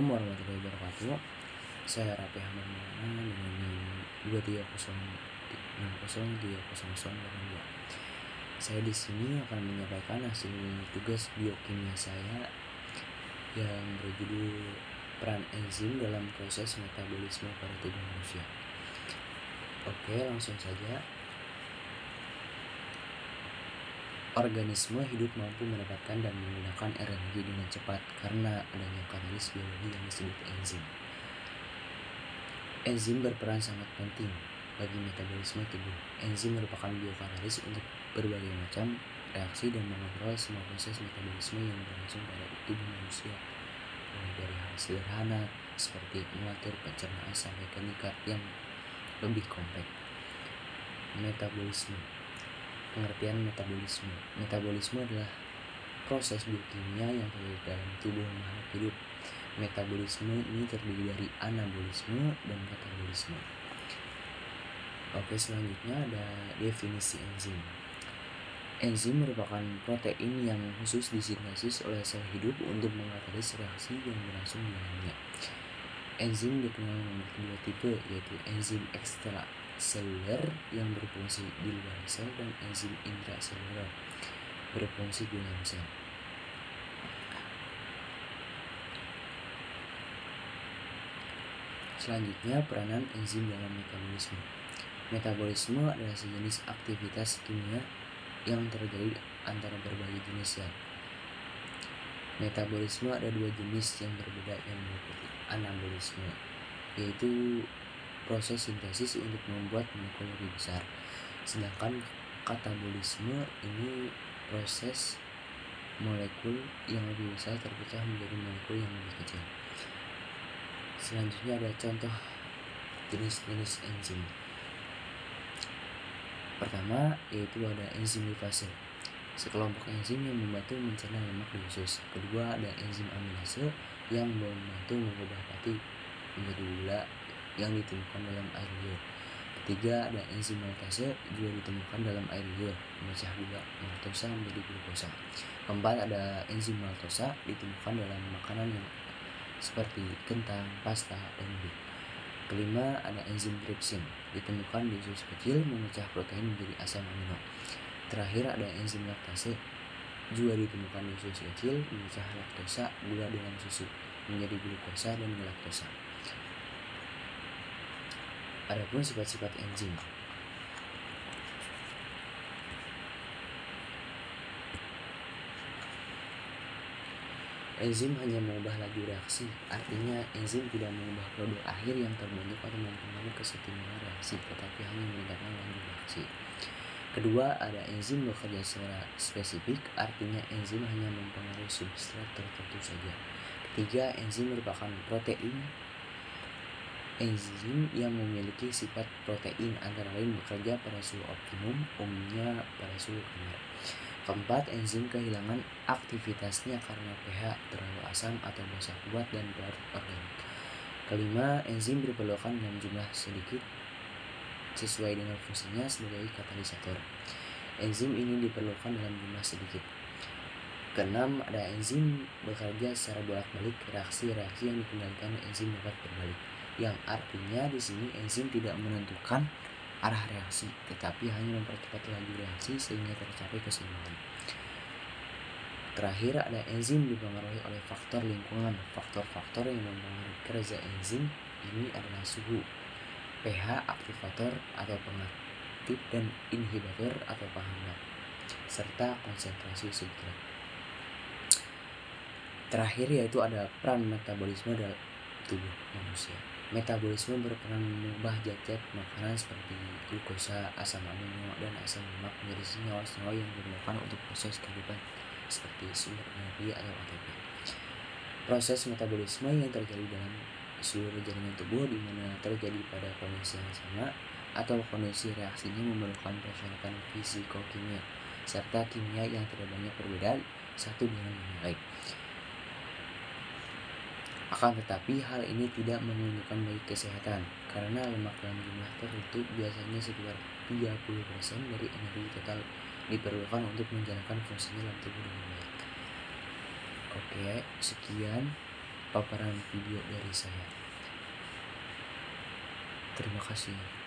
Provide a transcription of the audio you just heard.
Assalamualaikum warahmatullahi wabarakatuh. Saya Rapi Ahmad Maulana dengan NIM 230603002. Saya di sini akan menyampaikan hasil tugas biokimia saya yang berjudul peran enzim dalam proses metabolisme pada tubuh manusia. Oke, langsung saja. Organisme hidup mampu mendapatkan dan menggunakan energi dengan cepat karena adanya katalis biologi yang disebut enzim. Enzim berperan sangat penting bagi metabolisme tubuh. Enzim merupakan biokatalis untuk berbagai macam reaksi dan mengontrol semua proses metabolisme yang berlangsung pada tubuh manusia, mulai dari hal sederhana seperti mengatur pencernaan sampai ke tingkat yang lebih kompleks. Metabolisme. Pengertian metabolisme. Metabolisme adalah proses biokimia yang terjadi dalam tubuh makhluk hidup. Metabolisme ini terdiri dari anabolisme dan katabolisme. Oke, selanjutnya ada definisi enzim. Enzim merupakan protein yang khusus disintesis oleh sel hidup untuk mengatalis reaksi yang berlangsung di dalamnya. Enzim dikenal memiliki dua tipe, yaitu enzim ekstraseluler yang berfungsi di luar sel dan enzim intraseluler berfungsi di dalam sel. Selanjutnya, peranan enzim dalam metabolisme. Metabolisme adalah sejenis aktivitas kimia yang terjadi antara berbagai jenis sel. Metabolisme ada dua jenis yang berbeda yang meliputi anabolisme, yaitu proses sintesis untuk membuat molekul lebih besar, sedangkan katabolisme ini proses molekul yang lebih besar terpecah menjadi molekul yang lebih kecil. Selanjutnya ada contoh jenis-jenis enzim. Pertama, yaitu ada enzim lipase, sekelompok enzim yang membantu mencerna lemak di usus. Kedua, ada enzim aminase yang membantu mengubah fatty menjadi gula yang ditemukan dalam air liur. Ketiga, ada enzim maltase juga ditemukan dalam air liur, memecah gula maltosa menjadi glukosa. Keempat, ada enzim maltosa ditemukan dalam makanan yang seperti kentang, pasta, dan mie. Kelima, ada enzim tripsin ditemukan di usus kecil, memecah protein menjadi asam amino. Terakhir, ada enzim laktase juga ditemukan di usus kecil, memecah laktosa gula dalam susu menjadi glukosa dan galaktosa. Adapun sifat-sifat enzim. Enzim hanya mengubah laju reaksi, artinya enzim tidak mengubah produk akhir yang terbentuk atau mempengaruhi kesetimbangan reaksi, tetapi hanya meningkatkan laju reaksi. Kedua, ada enzim bekerja secara spesifik, artinya enzim hanya mempengaruhi substrat tertentu saja. Ketiga, enzim merupakan protein. Enzim yang memiliki sifat protein antara lain bekerja pada suhu optimum, umumnya pada suhu kamar. Keempat, enzim kehilangan aktivitasnya karena pH terlalu asam atau basa kuat dan larut organik. Kelima, enzim diperlukan dalam jumlah sedikit sesuai dengan fungsinya sebagai katalisator. Enzim ini diperlukan dalam jumlah sedikit. Keenam, ada enzim bekerja secara bolak-balik. Reaksi-reaksi yang dikendalikan enzim dapat berbalik, yang artinya di sini enzim tidak menentukan arah reaksi, tetapi hanya mempercepat laju reaksi sehingga tercapai keseimbangan. Terakhir, ada enzim dipengaruhi oleh faktor lingkungan. Faktor-faktor yang mempengaruhi kerja enzim ini adalah suhu, pH, aktivator atau pengaktif dan inhibitor atau penghambat, serta konsentrasi substrat. Terakhir yaitu ada peran metabolisme dalam tubuh manusia. Metabolisme berperan mengubah zat-zat makanan seperti glukosa, asam amino, dan asam lemak menjadi senyawa-senyawa yang diperlukan untuk proses kehidupan seperti sumber energi atau ATP. Proses metabolisme yang terjadi dalam seluruh jaringan tubuh di mana terjadi pada kondisi yang sama atau kondisi reaksinya memerlukan persyaratan fisikokimia serta kimia yang tidak banyak perbedaan satu dengan yang lain. Akan tetapi hal ini tidak menunjukkan bagi kesehatan karena lemak dalam jumlah tertentu biasanya sekitar 30% dari energi total diperlukan untuk menjalankan fungsinya dalam tubuh dengan baik. Oke, sekian paparan video dari saya. Terima kasih.